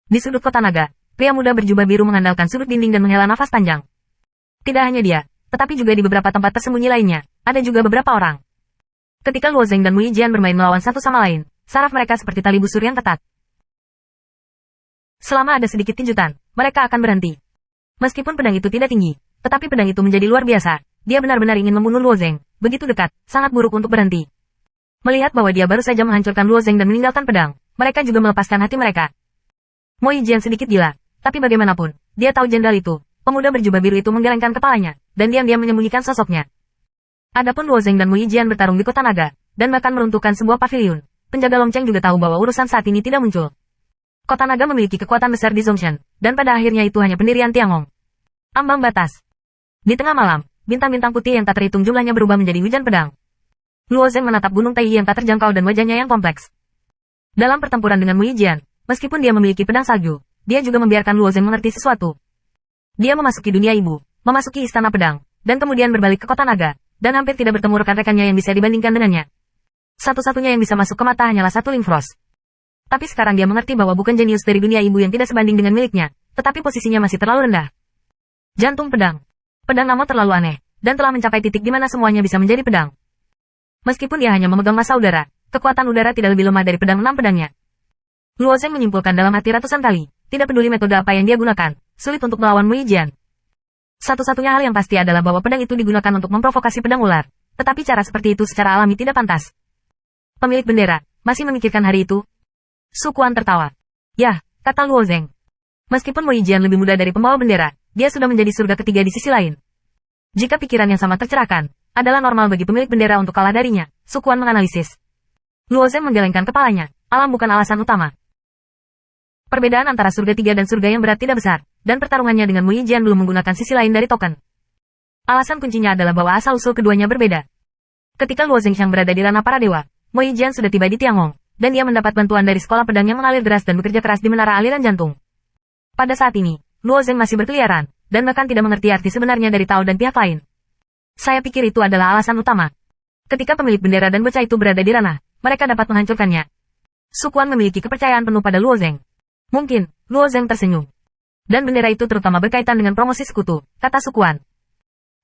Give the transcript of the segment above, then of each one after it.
Di sudut kota naga, pria muda berjubah biru mengandalkan sudut dinding dan menghela nafas panjang. Tidak hanya dia, tetapi juga di beberapa tempat tersembunyi lainnya, ada juga beberapa orang. Ketika Luo Zeng dan Mui Jian bermain melawan satu sama lain, saraf mereka seperti tali busur yang ketat. Selama ada sedikit tinjutan, mereka akan berhenti. Meskipun pedang itu tidak tinggi, tetapi pedang itu menjadi luar biasa. Dia benar-benar ingin membunuh Luo Zeng, begitu dekat, sangat buruk untuk berhenti. Melihat bahwa dia baru saja menghancurkan Luo Zeng dan meninggalkan pedang, mereka juga melepaskan hati mereka. Mui Jian sedikit gila, tapi bagaimanapun, dia tahu jenderal itu, pemuda berjubah biru itu menggelengkan kepalanya, dan diam-diam menyembunyikan sosoknya. Adapun Luo Zeng dan Mui Jian bertarung di kota naga, dan bahkan meruntuhkan sebuah paviliun. Penjaga Longcheng juga tahu bahwa urusan saat ini tidak muncul. Kota naga memiliki kekuatan besar di Zhongshan, dan pada akhirnya itu hanya pendirian Tiangong. Ambang batas. Di tengah malam, bintang-bintang putih yang tak terhitung jumlahnya berubah menjadi hujan pedang. Luo Zeng menatap gunung Tai yang tak terjangkau dan wajahnya yang kompleks. Dalam pertempuran dengan Mui Jian, meskipun dia memiliki pedang salju, dia juga membiarkan Luo Zeng mengerti sesuatu. Dia memasuki dunia ibu, memasuki istana pedang, dan kemudian berbalik ke kota naga, dan hampir tidak bertemu rekan-rekannya yang bisa dibandingkan dengannya. Satu-satunya yang bisa masuk ke mata hanyalah satu Ling Frost. Tapi sekarang dia mengerti bahwa bukan jenius dari dunia ibu yang tidak sebanding dengan miliknya, tetapi posisinya masih terlalu rendah. Jantung pedang. Pedang Namo terlalu aneh, dan telah mencapai titik di mana semuanya bisa menjadi pedang. Meskipun dia hanya memegang massa udara, kekuatan udara tidak lebih lemah dari pedang 6 pedangnya. Luo Zeng menyimpulkan dalam hati ratusan kali, tidak peduli metode apa yang dia gunakan, sulit untuk melawan Mui Jian. Satu-satunya hal yang pasti adalah bahwa pedang itu digunakan untuk memprovokasi pedang ular, tetapi cara seperti itu secara alami tidak pantas. Pemilik bendera, masih memikirkan hari itu? Su Quan tertawa. Yah, kata Luo Zeng. Meskipun Mui Jian lebih muda dari pembawa bendera, dia sudah menjadi surga ketiga di sisi lain. Jika pikiran yang sama tercerahkan, adalah normal bagi pemilik bendera untuk kalah darinya, Su Quan menganalisis. Luo Zeng menggelengkan kepalanya, alam bukan alasan utama. Perbedaan antara surga 3 dan surga yang berat tidak besar, dan pertarungannya dengan Mui Jian belum menggunakan sisi lain dari token. Alasan kuncinya adalah bahwa asal-usul keduanya berbeda. Ketika Luo Zengxiang berada di ranah para dewa, Mui Jian sudah tiba di Tiangong, dan dia mendapat bantuan dari sekolah pedang yang mengalir deras dan bekerja keras di menara aliran jantung. Pada saat ini, Luo Zeng masih berkeliaran, dan bahkan tidak mengerti arti sebenarnya dari Tao dan pihak lain. Saya pikir itu adalah alasan utama. Ketika pemilik bendera dan bocah itu berada di ranah, mereka dapat menghancurkannya. Su Quan memiliki kepercayaan penuh pada Luo Zeng. Mungkin, Luo Zeng tersenyum. Dan bendera itu terutama berkaitan dengan promosi sekutu, kata Su Quan.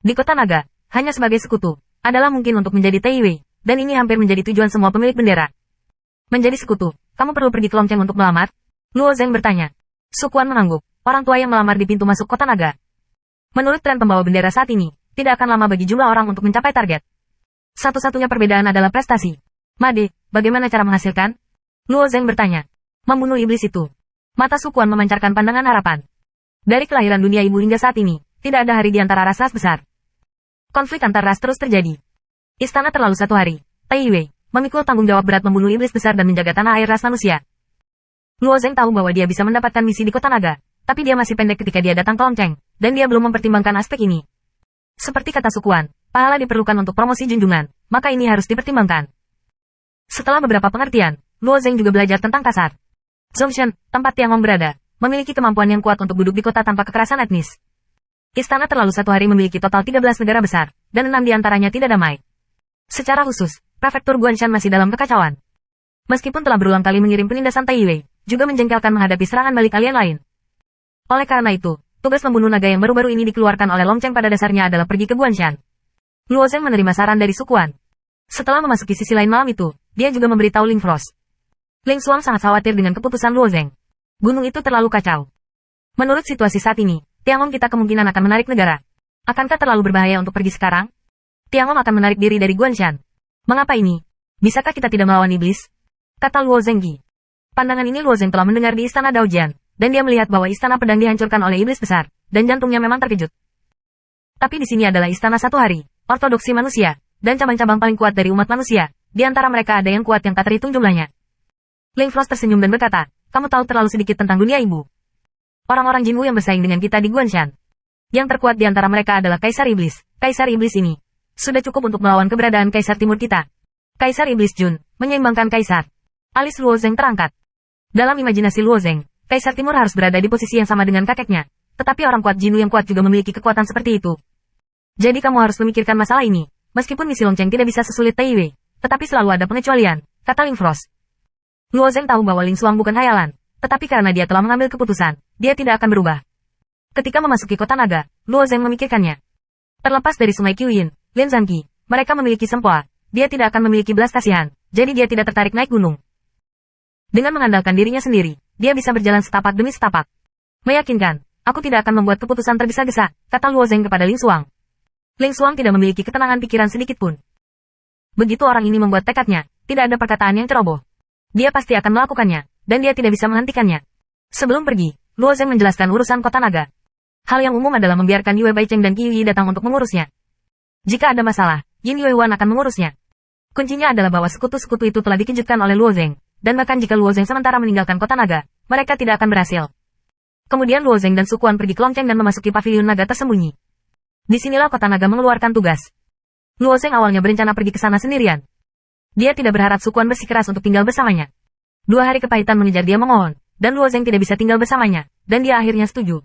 Di kota naga, hanya sebagai sekutu, adalah mungkin untuk menjadi Tai Wei, dan ini hampir menjadi tujuan semua pemilik bendera. Menjadi sekutu, kamu perlu pergi ke Longcheng untuk melamar? Luo Zeng bertanya. Su Quan mengangguk, orang tua yang melamar di pintu masuk kota naga. Menurut tren pembawa bendera saat ini, tidak akan lama bagi jumlah orang untuk mencapai target. Satu-satunya perbedaan adalah prestasi. Made, bagaimana cara menghasilkan? Luo Zeng bertanya. Membunuh iblis itu. Mata Su Quan memancarkan pandangan harapan. Dari kelahiran dunia ibu hingga saat ini, tidak ada hari di antara ras-ras besar. Konflik antar ras terus terjadi. Istana terlalu satu hari. Tai Wei memikul tanggung jawab berat membunuh iblis besar dan menjaga tanah air ras manusia. Luo Zeng tahu bahwa dia bisa mendapatkan misi di kota naga, tapi dia masih pendek ketika dia datang ke Longcheng, dan dia belum mempertimbangkan aspek ini. Seperti kata Su Quan, pahala diperlukan untuk promosi junjungan, maka ini harus dipertimbangkan. Setelah beberapa pengertian, Luo Zeng juga belajar tentang kasar. Zhongshan, tempat Tiangong berada, memiliki kemampuan yang kuat untuk duduk di kota tanpa kekerasan etnis. Istana terlalu satu hari memiliki total 13 negara besar, dan 6 diantaranya tidak damai. Secara khusus, prefektur Guanshan masih dalam kekacauan. Meskipun telah berulang kali mengirim penindasan Tai Wei, juga menjengkelkan menghadapi serangan balik alien lain. Oleh karena itu, tugas membunuh naga yang baru-baru ini dikeluarkan oleh Longcheng pada dasarnya adalah pergi ke Guanshan. Luo Zeng menerima saran dari Su Quan. Setelah memasuki sisi lain malam itu, dia juga memberitahu Ling Frost. Ling Xuang sangat khawatir dengan keputusan Luo Zeng. Gunung itu terlalu kacau. Menurut situasi saat ini, Tiangong kita kemungkinan akan menarik negara. Akankah terlalu berbahaya untuk pergi sekarang? Tiangong akan menarik diri dari Guanshan. Mengapa ini? Bisakah kita tidak melawan iblis? Kata Luo Zenggi. Pandangan ini Luo Zeng telah mendengar di istana Daojian, dan dia melihat bahwa istana pedang dihancurkan oleh iblis besar, dan jantungnya memang terkejut. Tapi di sini adalah istana satu hari, ortodoksi manusia, dan cabang-cabang paling kuat dari umat manusia. Di antara mereka ada yang kuat yang tak terhitung jumlahnya. Ling Frost tersenyum dan berkata, kamu tahu terlalu sedikit tentang dunia ibu. Orang-orang Jinwu yang bersaing dengan kita di Guanshan. Yang terkuat di antara mereka adalah Kaisar Iblis. Kaisar Iblis ini sudah cukup untuk melawan keberadaan Kaisar Timur kita. Kaisar Iblis Jun, menyeimbangkan Kaisar. Alis Luo Zeng terangkat. Dalam imajinasi Luo Zeng, Kaisar Timur harus berada di posisi yang sama dengan kakeknya. Tetapi orang kuat Jinwu yang kuat juga memiliki kekuatan seperti itu. Jadi kamu harus memikirkan masalah ini. Meskipun misi Longcheng tidak bisa sesulit Tai Wei, tetapi selalu ada pengecualian, kata Ling Frost. Luo Zeng tahu bahwa Ling Xuang bukan hayalan, Tetapi karena dia telah mengambil keputusan, dia tidak akan berubah. Ketika memasuki kota naga, Luo Zeng memikirkannya. Terlepas dari sungai Qiuyin, Lin Zhanqi, mereka memiliki sempoa. Dia tidak akan memiliki belas kasihan, jadi dia tidak tertarik naik gunung. Dengan mengandalkan dirinya sendiri, dia bisa berjalan setapak demi setapak. Meyakinkan, aku tidak akan membuat keputusan tergesa-gesa, kata Luo Zeng kepada Ling Xuang. Ling Xuang tidak memiliki ketenangan pikiran sedikit pun. Begitu orang ini membuat tekadnya, tidak ada perkataan yang ceroboh. Dia pasti akan melakukannya, dan dia tidak bisa menghentikannya. Sebelum pergi, Luo Zeng menjelaskan urusan kota naga. Hal yang umum adalah membiarkan Yue Baicheng dan Qi Yi datang untuk mengurusnya. Jika ada masalah, Yin Yuehuan akan mengurusnya. Kuncinya adalah bahwa sekutu-sekutu itu telah dikejutkan oleh Luo Zeng, dan bahkan jika Luo Zeng sementara meninggalkan kota naga, mereka tidak akan berhasil. Kemudian Luo Zeng dan sukuan pergi ke Longcheng dan memasuki paviliun naga tersembunyi. Disinilah kota naga mengeluarkan tugas. Luo Zeng awalnya berencana pergi ke sana sendirian. Dia tidak berharap sukuan bersikeras untuk tinggal bersamanya. 2 hari kepahitan mengejar dia memohon, dan Luo Zeng tidak bisa tinggal bersamanya, dan dia akhirnya setuju.